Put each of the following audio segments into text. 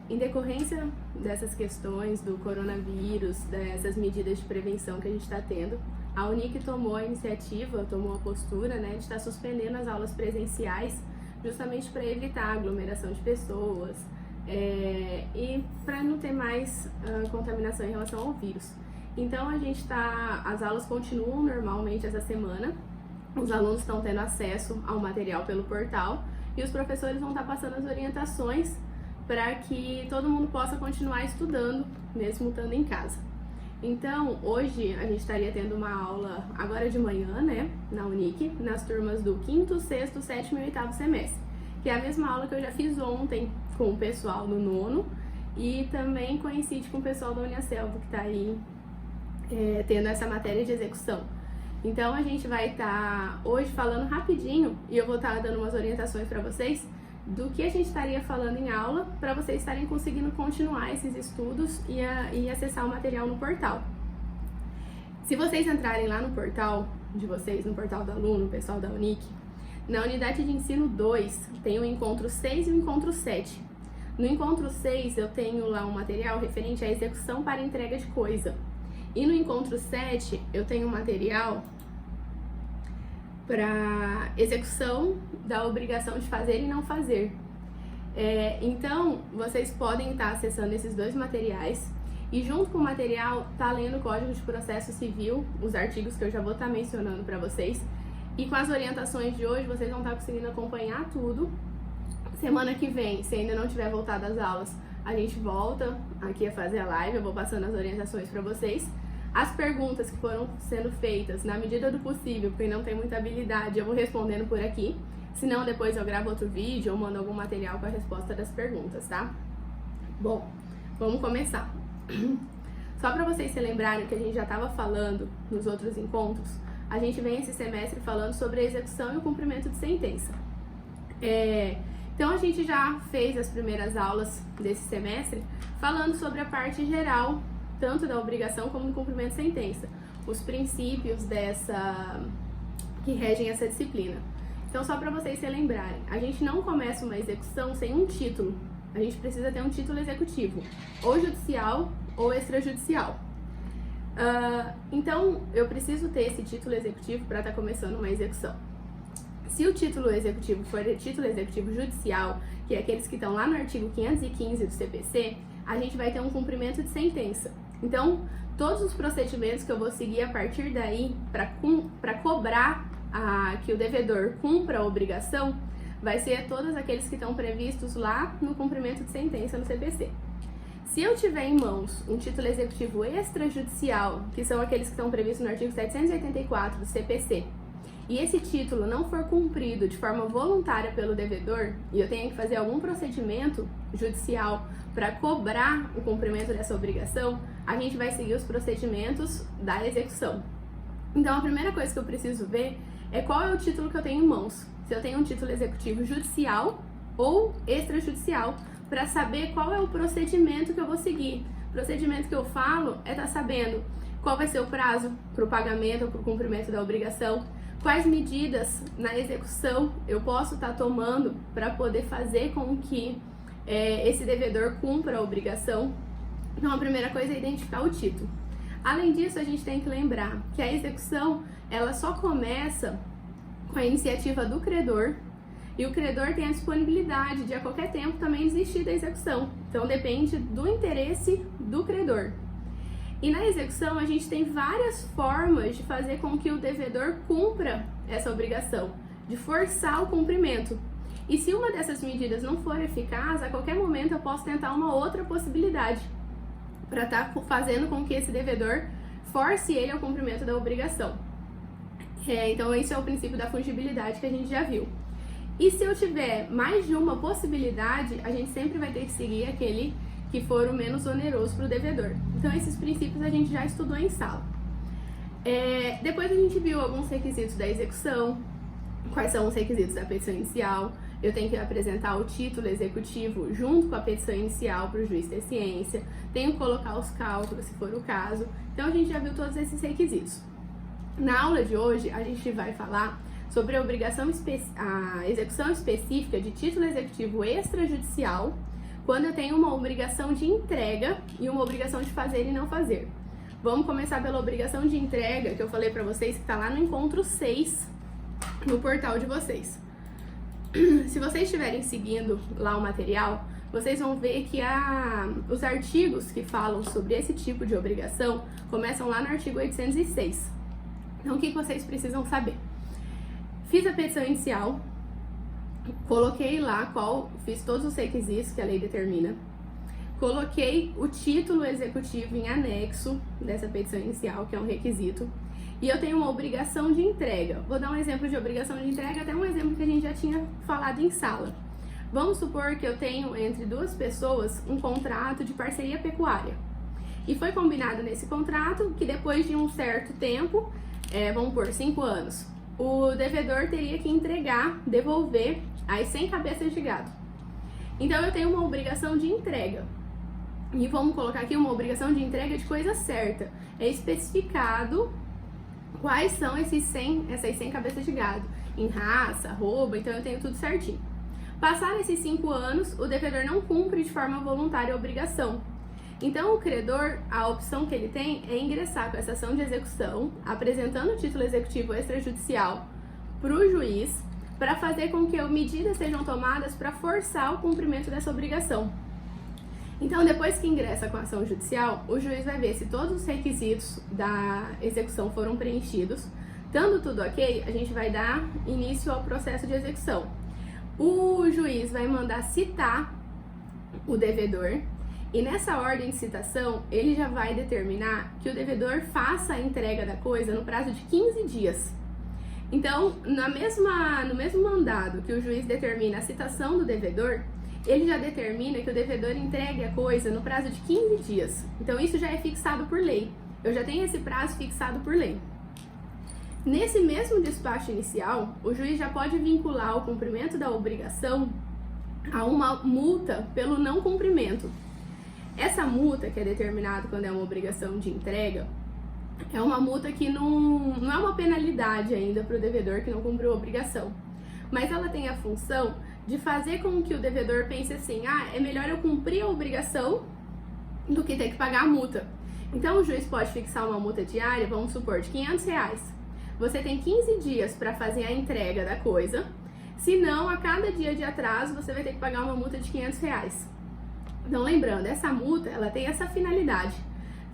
Em decorrência dessas questões do coronavírus, dessas medidas de prevenção que a gente está tendo, a Unic tomou a iniciativa, tomou a postura, né, de estar suspendendo as aulas presenciais justamente para evitar a aglomeração de pessoas e para não ter mais contaminação em relação ao vírus. Então as aulas continuam normalmente essa semana, os alunos estão tendo acesso ao material pelo portal e os professores vão estar passando as orientações para que todo mundo possa continuar estudando, mesmo estando em casa. Então, hoje a gente estaria tendo uma aula agora de manhã, né, na Unic, nas turmas do 5º, 6º, 7º e 8º semestre, que é a mesma aula que eu já fiz ontem com o pessoal do 9º e também coincide com o pessoal da Uniaselv, que está aí tendo essa matéria de execução. Então, a gente vai estar hoje falando rapidinho e eu vou estar dando umas orientações para vocês do que a gente estaria falando em aula para vocês estarem conseguindo continuar esses estudos e acessar o material no portal. Se vocês entrarem lá no portal de vocês, no portal do aluno, pessoal da Unic, na unidade de ensino 2 tem o encontro 6 e o encontro 7. No encontro 6 eu tenho lá um material referente à execução para entrega de coisa. E no encontro 7 eu tenho um material para execução da obrigação de fazer e não fazer. Então, vocês podem estar acessando esses dois materiais e junto com o material tá lendo o Código de Processo Civil, os artigos que eu já vou estar mencionando para vocês. E com as orientações de hoje, vocês vão estar conseguindo acompanhar tudo. Semana que vem, se ainda não tiver voltado às aulas, a gente volta aqui a fazer a live, eu vou passando as orientações para vocês. As perguntas que foram sendo feitas, na medida do possível, porque não tem muita habilidade, eu vou respondendo por aqui. Se não, depois eu gravo outro vídeo ou mando algum material com a resposta das perguntas, tá? Bom, vamos começar. Só para vocês se lembrarem que a gente já estava falando nos outros encontros, a gente vem esse semestre falando sobre a execução e o cumprimento de sentença. Então, a gente já fez as primeiras aulas desse semestre falando sobre a parte geral, tanto da obrigação como do cumprimento de sentença, os princípios que regem essa disciplina. Então, só para vocês se lembrarem, a gente não começa uma execução sem um título, a gente precisa ter um título executivo, ou judicial ou extrajudicial. Então, eu preciso ter esse título executivo para estar começando uma execução. Se o título executivo for título executivo judicial, que é aqueles que estão lá no artigo 515 do CPC, a gente vai ter um cumprimento de sentença. Então, todos os procedimentos que eu vou seguir a partir daí para cobrar que o devedor cumpra a obrigação, vai ser todos aqueles que estão previstos lá no cumprimento de sentença no CPC. Se eu tiver em mãos um título executivo extrajudicial, que são aqueles que estão previstos no artigo 784 do CPC, e esse título não for cumprido de forma voluntária pelo devedor, e eu tenho que fazer algum procedimento judicial para cobrar o cumprimento dessa obrigação, a gente vai seguir os procedimentos da execução. Então, a primeira coisa que eu preciso ver é qual é o título que eu tenho em mãos. Se eu tenho um título executivo judicial ou extrajudicial, para saber qual é o procedimento que eu vou seguir. O procedimento que eu falo é estar sabendo qual vai ser o prazo para o pagamento ou para o cumprimento da obrigação, quais medidas na execução eu posso estar tomando para poder fazer com que esse devedor cumpra a obrigação. Então, a primeira coisa é identificar o título. Além disso, a gente tem que lembrar que a execução ela só começa com a iniciativa do credor e o credor tem a disponibilidade de a qualquer tempo também desistir da execução. Então, depende do interesse do credor. E na execução, a gente tem várias formas de fazer com que o devedor cumpra essa obrigação, de forçar o cumprimento. E se uma dessas medidas não for eficaz, a qualquer momento eu posso tentar uma outra possibilidade para estar fazendo com que esse devedor force ele ao cumprimento da obrigação. Então, esse é o princípio da fungibilidade que a gente já viu. E se eu tiver mais de uma possibilidade, a gente sempre vai ter que seguir aquele que for o menos oneroso para o devedor. Então, esses princípios a gente já estudou em sala. Depois a gente viu alguns requisitos da execução, quais são os requisitos da petição inicial. Eu tenho que apresentar o título executivo junto com a petição inicial para o juiz ter ciência, tenho que colocar os cálculos, se for o caso. Então, a gente já viu todos esses requisitos. Na aula de hoje, a gente vai falar sobre a execução específica de título executivo extrajudicial quando eu tenho uma obrigação de entrega e uma obrigação de fazer e não fazer. Vamos começar pela obrigação de entrega, que eu falei pra vocês, que tá lá no encontro 6, no portal de vocês. Se vocês estiverem seguindo lá o material, vocês vão ver que os artigos que falam sobre esse tipo de obrigação começam lá no artigo 806. Então, o que vocês precisam saber? Fiz a petição inicial, coloquei lá fiz todos os requisitos que a lei determina, coloquei o título executivo em anexo dessa petição inicial, que é um requisito, e eu tenho uma obrigação de entrega. Vou dar um exemplo de obrigação de entrega, até um exemplo que a gente já tinha falado em sala. Vamos supor que eu tenho entre duas pessoas um contrato de parceria pecuária. E foi combinado nesse contrato que depois de um certo tempo, vamos por 5 anos, o devedor teria que devolver as 100 cabeças de gado. Então eu tenho uma obrigação de entrega. E vamos colocar aqui uma obrigação de entrega de coisa certa. É especificado quais são essas 100 cabeças de gado, em raça, arroba, então eu tenho tudo certinho. Passaram esses 5 anos, o devedor não cumpre de forma voluntária a obrigação. Então o credor, a opção que ele tem é ingressar com essa ação de execução, apresentando o título executivo extrajudicial para o juiz, para fazer com que medidas sejam tomadas para forçar o cumprimento dessa obrigação. Então, depois que ingressa com a ação judicial, o juiz vai ver se todos os requisitos da execução foram preenchidos. Estando tudo ok, a gente vai dar início ao processo de execução. O juiz vai mandar citar o devedor e nessa ordem de citação, ele já vai determinar que o devedor faça a entrega da coisa no prazo de 15 dias. Então, no mesmo mandado que o juiz determina a citação do devedor, ele já determina que o devedor entregue a coisa no prazo de 15 dias. Então, isso já é fixado por lei. Eu já tenho esse prazo fixado por lei. Nesse mesmo despacho inicial, o juiz já pode vincular o cumprimento da obrigação a uma multa pelo não cumprimento. Essa multa, que é determinada quando é uma obrigação de entrega, é uma multa que não é uma penalidade ainda para o devedor que não cumpriu a obrigação. Mas ela tem a função de fazer com que o devedor pense assim, é melhor eu cumprir a obrigação do que ter que pagar a multa. Então o juiz pode fixar uma multa diária, vamos supor, de R$500. Você tem 15 dias para fazer a entrega da coisa, senão a cada dia de atraso você vai ter que pagar uma multa de R$500. Então lembrando, essa multa ela tem essa finalidade,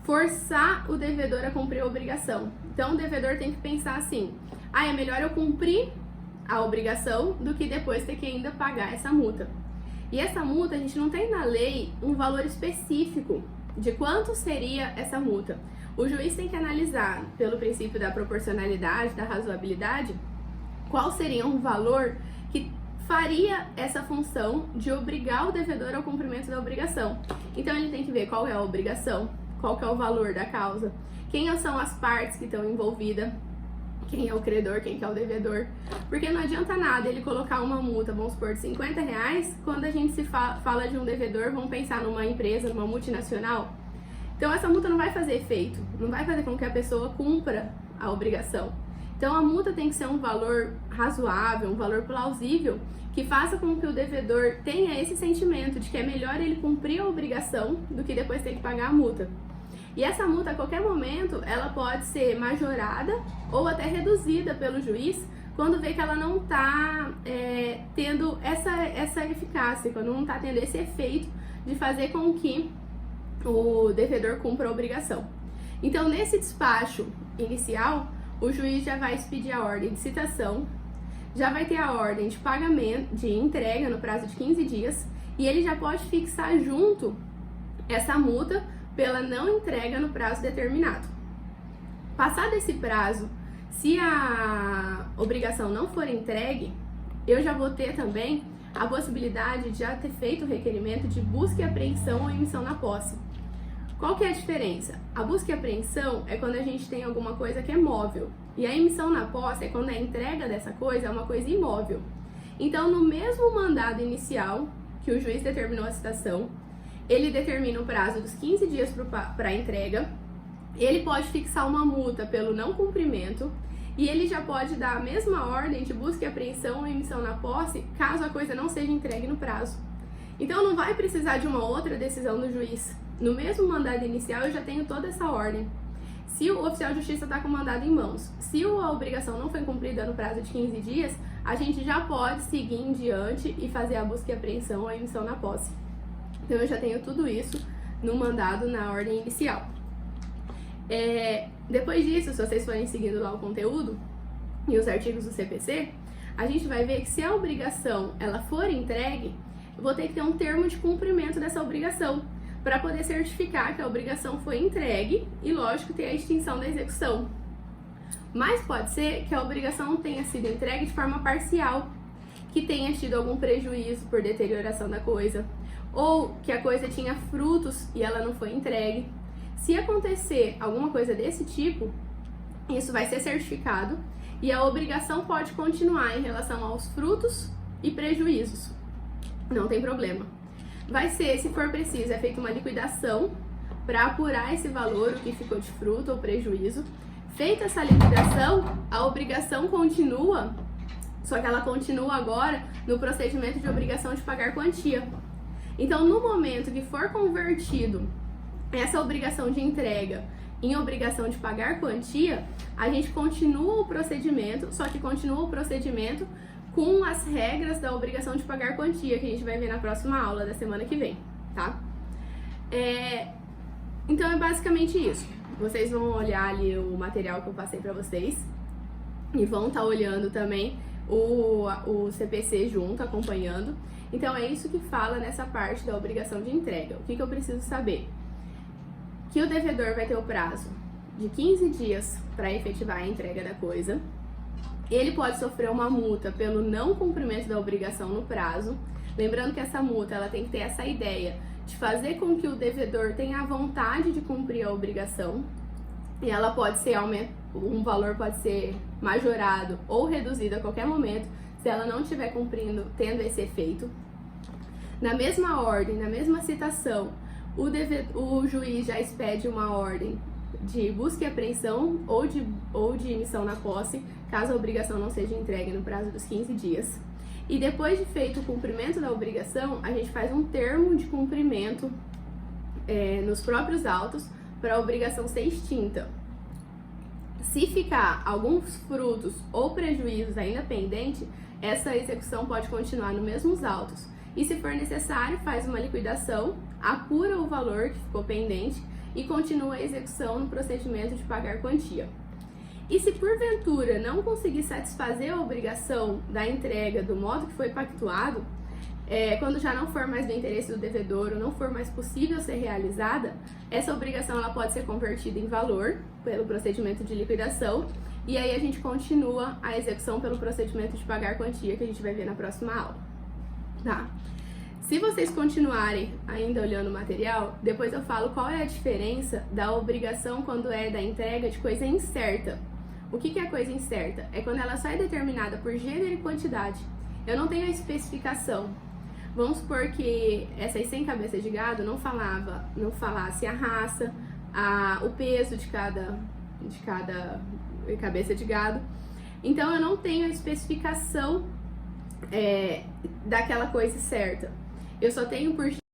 forçar o devedor a cumprir a obrigação. Então o devedor tem que pensar assim, é melhor eu cumprir a obrigação do que depois ter que ainda pagar essa multa. E essa multa, a gente não tem na lei um valor específico de quanto seria essa multa. O juiz tem que analisar, pelo princípio da proporcionalidade, da razoabilidade, qual seria um valor que faria essa função de obrigar o devedor ao cumprimento da obrigação. Então ele tem que ver qual é a obrigação, qual que é o valor da causa, quem são as partes que estão envolvidas, quem é o credor, quem que é o devedor, porque não adianta nada ele colocar uma multa, vamos supor, de R$50, quando a gente se fala de um devedor, vamos pensar numa empresa, numa multinacional, então essa multa não vai fazer efeito, não vai fazer com que a pessoa cumpra a obrigação. Então a multa tem que ser um valor razoável, um valor plausível, que faça com que o devedor tenha esse sentimento de que é melhor ele cumprir a obrigação do que depois ter que pagar a multa. E essa multa, a qualquer momento, ela pode ser majorada ou até reduzida pelo juiz quando vê que ela não está tendo essa eficácia, quando não está tendo esse efeito de fazer com que o devedor cumpra a obrigação. Então, nesse despacho inicial, o juiz já vai expedir a ordem de citação, já vai ter a ordem de pagamento, de entrega no prazo de 15 dias, e ele já pode fixar junto essa multa pela não entrega no prazo determinado. Passado esse prazo, se a obrigação não for entregue, eu já vou ter também a possibilidade de já ter feito o requerimento de busca e apreensão ou emissão na posse. Qual que é a diferença? A busca e apreensão é quando a gente tem alguma coisa que é móvel, e a emissão na posse é quando a entrega dessa coisa é uma coisa imóvel. Então, no mesmo mandado inicial que o juiz determinou a citação, ele determina o prazo dos 15 dias para a entrega, ele pode fixar uma multa pelo não cumprimento e ele já pode dar a mesma ordem de busca e apreensão ou emissão na posse caso a coisa não seja entregue no prazo. Então não vai precisar de uma outra decisão do juiz. No mesmo mandado inicial eu já tenho toda essa ordem. Se o oficial de justiça está com o mandado em mãos, se a obrigação não foi cumprida no prazo de 15 dias, a gente já pode seguir em diante e fazer a busca e apreensão ou a emissão na posse. Então eu já tenho tudo isso no mandado na ordem inicial. Depois disso, se vocês forem seguindo lá o conteúdo e os artigos do CPC, a gente vai ver que se a obrigação ela for entregue, eu vou ter que ter um termo de cumprimento dessa obrigação para poder certificar que a obrigação foi entregue e, lógico, ter a extinção da execução. Mas pode ser que a obrigação tenha sido entregue de forma parcial, que tenha tido algum prejuízo por deterioração da coisa, ou que a coisa tinha frutos e ela não foi entregue. Se acontecer alguma coisa desse tipo, isso vai ser certificado e a obrigação pode continuar em relação aos frutos e prejuízos. Não tem problema. Vai ser, se for preciso, é feita uma liquidação para apurar esse valor, o que ficou de fruto ou prejuízo. Feita essa liquidação, a obrigação continua, só que ela continua agora no procedimento de obrigação de pagar quantia. Então, no momento que for convertido essa obrigação de entrega em obrigação de pagar quantia, a gente continua o procedimento, só que continua o procedimento com as regras da obrigação de pagar quantia, que a gente vai ver na próxima aula da semana que vem, tá? Então é basicamente isso. Vocês vão olhar ali o material que eu passei pra vocês e vão estar olhando também o CPC junto, acompanhando. Então é isso que fala nessa parte da obrigação de entrega. O que eu preciso saber? Que o devedor vai ter o prazo de 15 dias para efetivar a entrega da coisa. Ele pode sofrer uma multa pelo não cumprimento da obrigação no prazo. Lembrando que essa multa ela tem que ter essa ideia de fazer com que o devedor tenha a vontade de cumprir a obrigação. E ela pode ser um valor pode ser majorado ou reduzido a qualquer momento, se ela não estiver cumprindo, tendo esse efeito. Na mesma ordem, na mesma citação, o juiz já expede uma ordem de busca e apreensão ou de emissão na posse, caso a obrigação não seja entregue no prazo dos 15 dias. E depois de feito o cumprimento da obrigação, a gente faz um termo de cumprimento nos próprios autos para a obrigação ser extinta. Se ficar alguns frutos ou prejuízos ainda pendente, essa execução pode continuar nos mesmos autos. E se for necessário, faz uma liquidação, apura o valor que ficou pendente e continua a execução no procedimento de pagar quantia. E se porventura não conseguir satisfazer a obrigação da entrega do modo que foi pactuado, quando já não for mais do interesse do devedor ou não for mais possível ser realizada, essa obrigação ela pode ser convertida em valor pelo procedimento de liquidação e aí a gente continua a execução pelo procedimento de pagar quantia que a gente vai ver na próxima aula. Tá? Se vocês continuarem ainda olhando o material, depois eu falo qual é a diferença da obrigação quando é da entrega de coisa incerta. O que é coisa incerta? É quando ela só é determinada por gênero e quantidade. Eu não tenho a especificação. Vamos supor que essas 100 cabeças de gado não falasse a raça, o peso de cada cabeça de gado. Então eu não tenho a especificação daquela coisa certa. Eu só tenho por